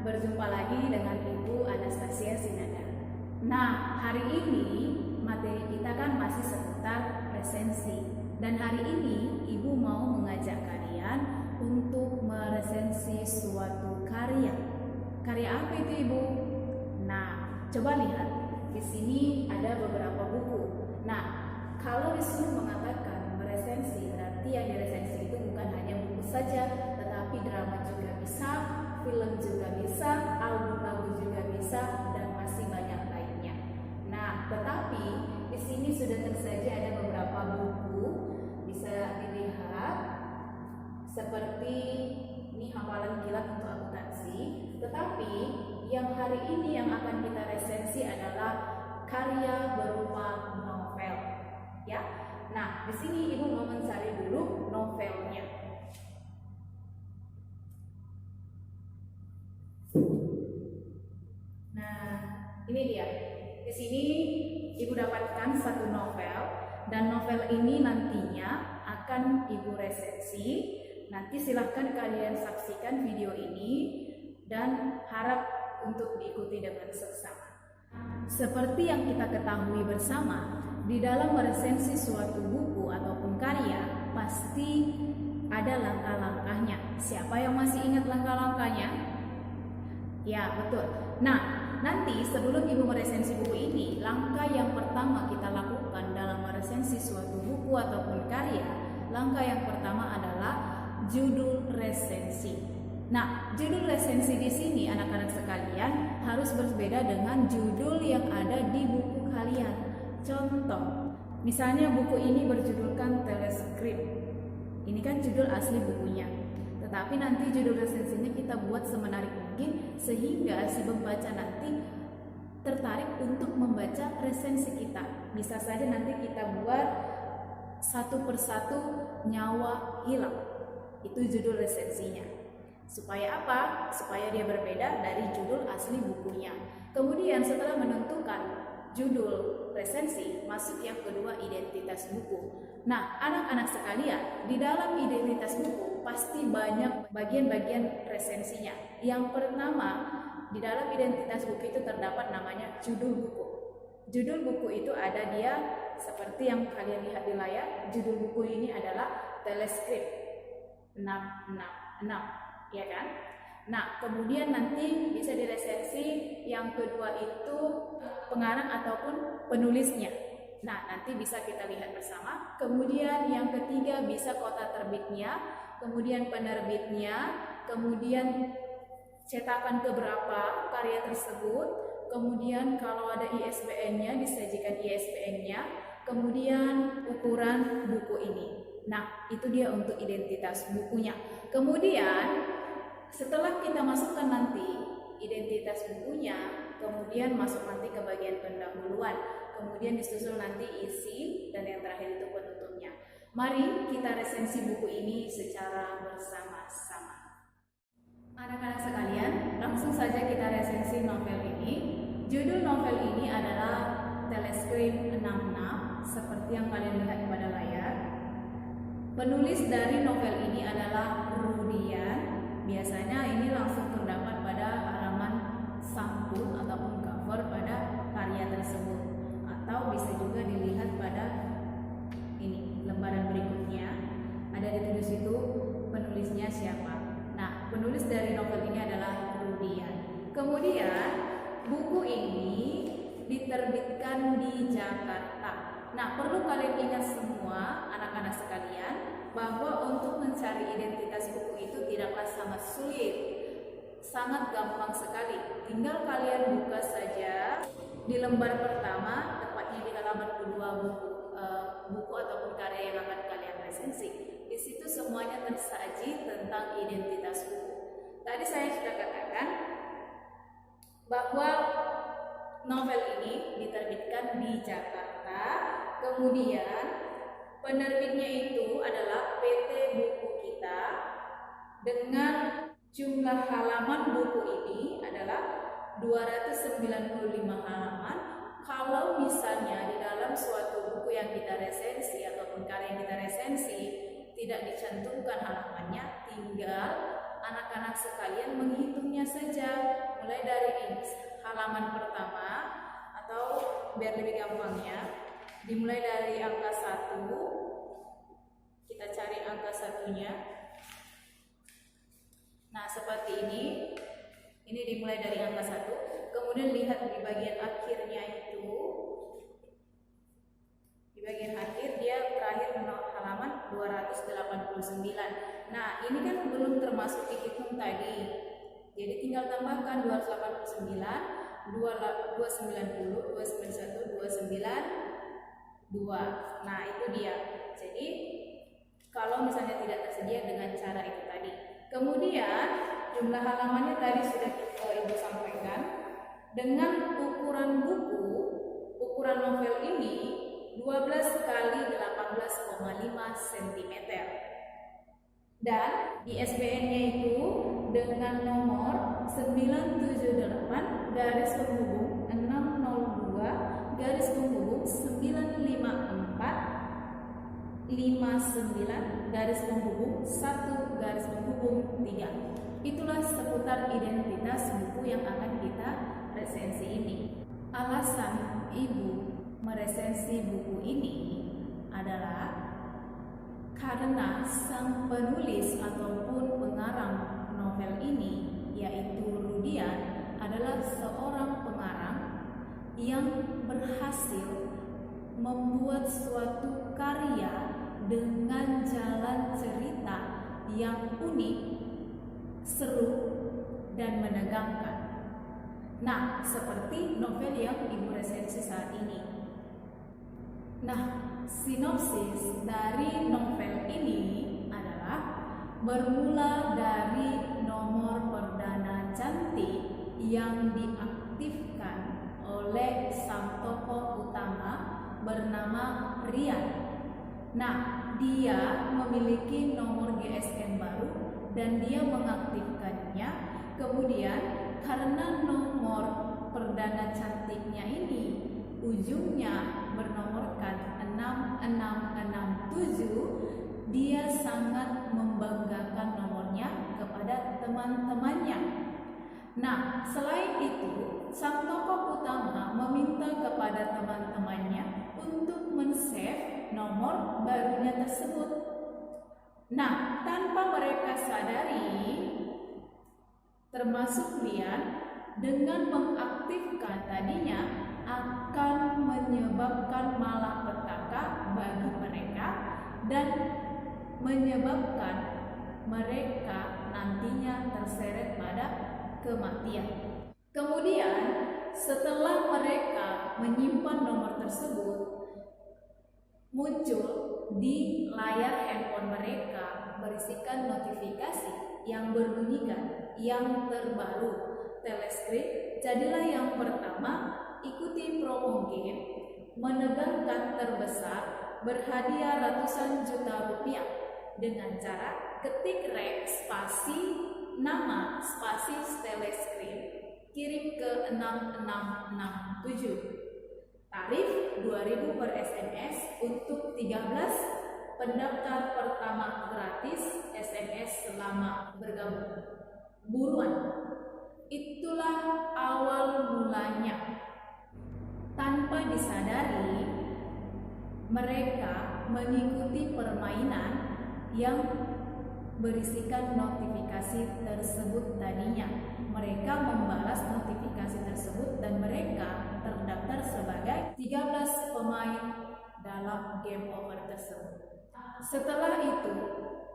berjumpa lagi dengan Ibu Anastasia Sinada. Nah, hari ini materi kita kan masih seputar resensi. Dan hari ini Ibu mau mengajak kalian untuk meresensi suatu karya. Karya apa itu, Ibu? Nah, coba lihat. Di sini ada beberapa buku. Nah, kalau disuruh mengatakan meresensi, berarti yang diresensi itu bukan hanya buku saja, tetapi drama juga bisa, film juga bisa, album lagu juga bisa, dan masih banyak lainnya. Nah, tetapi di sini sudah tersaji ada beberapa buku, bisa dilihat seperti ini hafalan kilat untuk akuntansi. Tetapi yang hari ini yang akan kita resensi adalah karya berupa novel, ya. Nah, di sini Ibu mau mencari dulu novelnya. Nah, ini dia. Di sini Ibu dapatkan satu novel, dan novel ini nantinya akan Ibu resensi. Nanti silahkan kalian saksikan video ini dan harap untuk diikuti dengan seksama. Seperti yang kita ketahui bersama, di dalam meresensi suatu buku ataupun karya pasti ada langkah-langkahnya. Siapa yang masih ingat langkah-langkahnya? Ya, betul. Nah, nanti sebelum Ibu meresensi buku ini, langkah yang pertama kita lakukan dalam meresensi suatu buku ataupun karya, langkah yang pertama adalah judul resensi. Nah, judul resensi di sini anak-anak sekalian harus berbeda dengan judul yang ada di buku kalian. Contoh, misalnya buku ini berjudulkan Telescript. Ini kan judul asli bukunya. Tetapi nanti judul resensinya kita buat semenarik mungkin sehingga si pembaca nanti tertarik untuk membaca resensi kita. Bisa saja nanti kita buat satu persatu nyawa hilang. Itu judul resensinya. Supaya apa? Supaya dia berbeda dari judul asli bukunya. Kemudian setelah menentukan judul resensi, masuk yang kedua, identitas buku. Nah, anak-anak sekalian, di dalam identitas buku pasti banyak bagian-bagian resensinya. Yang pertama, di dalam identitas buku itu terdapat namanya judul buku. Judul buku itu ada dia seperti yang kalian lihat di layar. Judul buku ini adalah Telescript 666. Ya kan? Nah, kemudian nanti bisa diresensi yang kedua itu pengarang ataupun penulisnya. Nah, nanti bisa kita lihat bersama. Kemudian yang ketiga bisa kota terbitnya, kemudian penerbitnya, kemudian cetakan keberapa karya tersebut, kemudian kalau ada ISBN-nya disajikan ISBN-nya, kemudian ukuran buku ini. Nah, itu dia untuk identitas bukunya. Kemudian setelah kita masukkan nanti identitas bukunya, kemudian masuk nanti ke bagian pendahuluan, kemudian disusul nanti isi, dan yang terakhir itu penutupnya. Mari kita resensi buku ini secara bersama-sama. Anak-anak sekalian, langsung saja kita resensi novel ini. Judul novel ini adalah Telescript 66, seperti yang kalian lihat pada layar. Penulis dari novel ini adalah Rudian. Biasanya ini langsung terdapat pada halaman sampul ataupun cover pada karya tersebut, atau bisa juga dilihat pada ini lembaran berikutnya. Ada ditulis itu penulisnya siapa. Nah, penulis dari novel ini adalah Rudian. Kemudian buku ini diterbitkan di Jakarta. Nah, perlu kalian ingat semua anak-anak sekalian bahwa untuk mencari identitas buku itu tidaklah sangat sulit, sangat gampang sekali. Tinggal kalian buka saja di lembar pertama, tepatnya di halaman kedua buku ataupun karya yang akan kalian resensi. Di situ semuanya tersaji tentang identitas buku. Tadi saya sudah katakan bahwa novel ini diterbitkan di Jakarta, kemudian penerbitnya itu adalah PT Buku Kita, dengan jumlah halaman buku ini adalah 295 halaman. Kalau misalnya di dalam suatu buku yang kita resensi ataupun karya yang kita resensi tidak dicantumkan halamannya, tinggal anak-anak sekalian menghitungnya saja, mulai dari halaman pertama, atau biar lebih gampangnya dimulai dari angka 1. Kita cari angka satunya. Nah, seperti ini dimulai dari angka 1. Kemudian lihat di bagian akhirnya itu, di bagian akhir dia berakhir halaman 289. Nah, ini kan belum termasuk dihitung tadi. Jadi tinggal tambahkan 289, 290, 291, 292. Nah, itu dia. Jadi kalau misalnya tidak tersedia dengan cara itu tadi. Kemudian jumlah halamannya tadi sudah Ibu sampaikan. Dengan ukuran buku, ukuran novel ini 12 kali 18,5 cm. Dan di SBN-nya itu dengan nomor 978 garis penghubung 602 garis penghubung 954 59 garis penghubung 1 garis penghubung 3. Itulah seputar identitas buku yang akan kita resensi ini. Alasan Ibu meresensi buku ini adalah karena sang penulis ataupun pengarang novel ini, yaitu Rudian, adalah seorang pengarang yang berhasil membuat suatu karya dengan jalan cerita yang unik, seru, dan menegangkan. Nah, seperti novel yang Ibu resensi saat ini. Nah, sinopsis dari novel ini adalah bermula dari nomor perdana cantik yang diaktifkan oleh sang tokoh utama bernama Rian. Nah, dia memiliki nomor GSM baru dan dia mengaktifkannya. Kemudian karena nomor perdana cantiknya ini ujungnya bernomorkan 6667, dia sangat membanggakan nomornya kepada teman-temannya. Nah, selain itu, sang tokoh utama meminta kepada teman-temannya untuk men-save nomor barunya tersebut. Nah, tanpa mereka sadari, termasuk Rian, dengan mengaktifkan tadinya akan menyebabkan malapetaka bagi mereka dan menyebabkan mereka nantinya terseret pada kematian. Kemudian setelah mereka menyimpan nomor tersebut, muncul di layar handphone mereka berisikan notifikasi yang berbunyikan yang terbaru. Telescript jadilah yang pertama, ikuti promo game, menegangkan terbesar, berhadiah ratusan juta rupiah dengan cara ketik rek spasi nama spasi Telescript, kirim ke 6667. Tarif 2.000 per SMS untuk 13 pendaftar pertama gratis SMS selama bergabung. Buruan. Itulah awal mulanya. Tanpa disadari, mereka mengikuti permainan yang berisikan notifikasi tersebut tadinya. Mereka membalas notifikasi tersebut dan mereka terdaftar sebagai 13 pemain dalam game over tersebut. Setelah itu,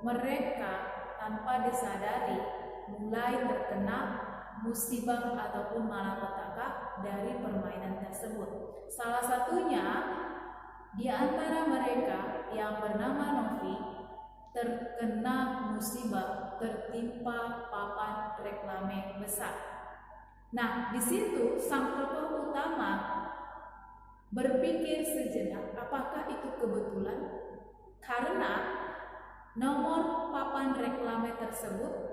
mereka tanpa disadari mulai terkena musibah ataupun malapetaka dari permainan tersebut. Salah satunya di antara mereka yang bernama Novi terkena musibah, tertimpa papan reklame besar. Nah, di situ sang tokoh utama berpikir sejenak, apakah itu kebetulan? Karena nomor papan reklame tersebut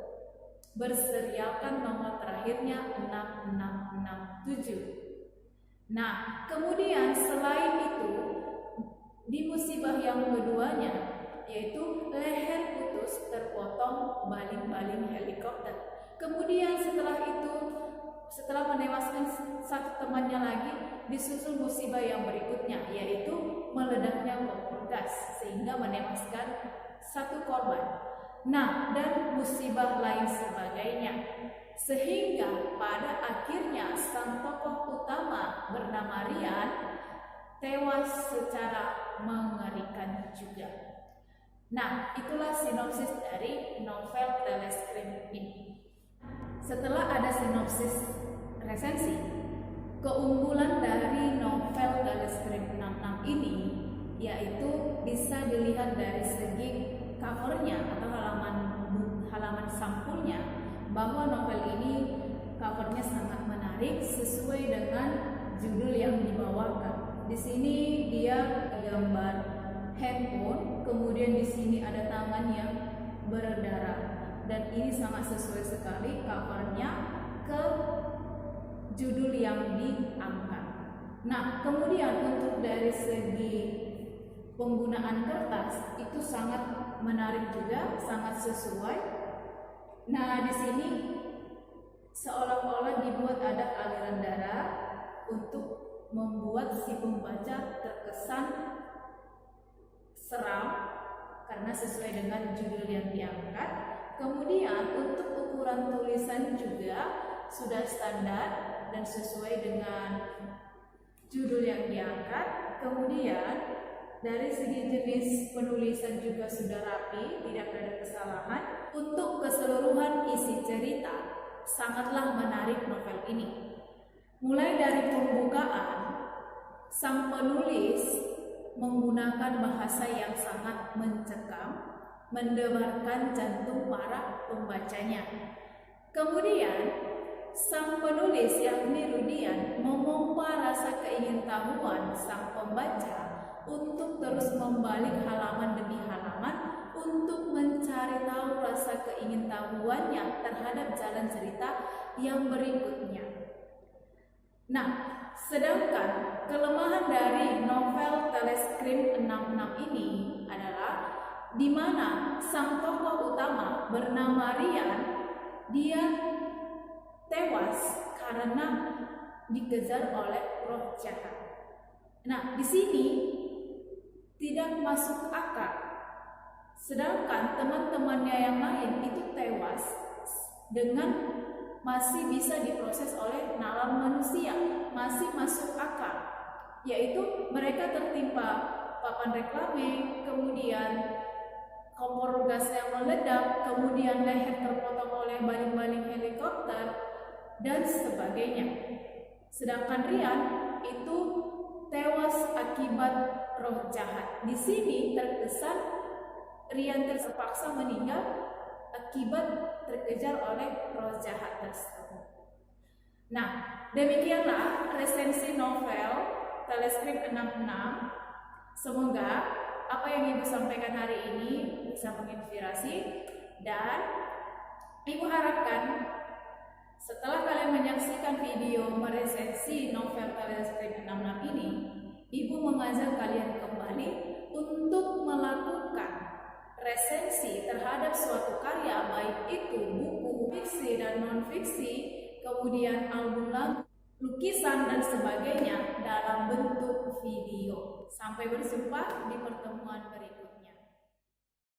berserialkan nomor terakhirnya 6667. Nah, kemudian selain itu, di musibah yang keduanya, yaitu leher putus terpotong baling-baling helikopter. Kemudian setelah menewaskan satu temannya lagi, disusul musibah yang berikutnya, yaitu meledaknya kompor gas sehingga menewaskan satu korban. Nah, dan musibah lain sebagainya. Sehingga pada akhirnya sang tokoh utama bernama Rian tewas secara mengerikan juga. Nah, itulah sinopsis dari novel Teleskrim ini. Setelah ada sinopsis resensi, keunggulan dari novel Teleskrim 66 ini yaitu bisa dilihat dari segi covernya atau halaman sampulnya, bahwa novel ini covernya sangat menarik sesuai dengan judul yang dibawakan. Di sini dia gambar handphone, kemudian di sini ada tangan yang berdarah, dan ini sangat sesuai sekali covernya ke judul yang diangkat. Nah, kemudian untuk dari segi penggunaan kertas itu sangat menarik juga, sangat sesuai. Nah, di sini seolah-olah dibuat ada aliran darah untuk membuat si pembaca terkesan seram karena sesuai dengan judul yang diangkat. Kemudian untuk ukuran tulisan juga sudah standar dan sesuai dengan judul yang diangkat. Kemudian dari segi jenis penulisan juga sudah rapi, tidak ada kesalahan. Untuk keseluruhan isi cerita, sangatlah menarik novel ini. Mulai dari pembukaan, sang penulis menggunakan bahasa yang sangat mencekam, mendebarkan jantung para pembacanya. Kemudian, sang penulis yakni Rudian memompa rasa keingintahuan sang pembaca untuk terus membalik halaman demi halaman untuk mencari tahu rasa keingintahuannya terhadap jalan cerita yang berikutnya. Nah, sedangkan kelemahan dari novel Teleskrim 66 ini adalah di mana sang tokoh utama bernama Rian, dia tewas karena dikejar oleh roh jahat. Nah, di sini tidak masuk akal. Sedangkan teman-temannya yang lain itu tewas dengan masih bisa diproses oleh nalar manusia, masih masuk akal, yaitu mereka tertimpa papan reklame, kemudian kompor gas yang meledak, kemudian leher terpotong oleh baling-baling helikopter, dan sebagainya. Sedangkan Rian itu tewas akibat roh jahat. Di sini terkesan Rian terpaksa meninggal akibat terkejar oleh roh jahat tersebut. Nah, demikianlah resensi novel Teleskrim 66. Semoga apa yang Ibu sampaikan hari ini bisa menginspirasi, dan Ibu harapkan setelah kalian menyaksikan video meresensi novel Teleskrim 66 ini, Ibu mengajak kalian kembali untuk melakukan resensi terhadap suatu karya, baik itu buku, fiksi dan non-fiksi, kemudian album lagu, lukisan dan sebagainya dalam bentuk video. Sampai berjumpa di pertemuan berikutnya.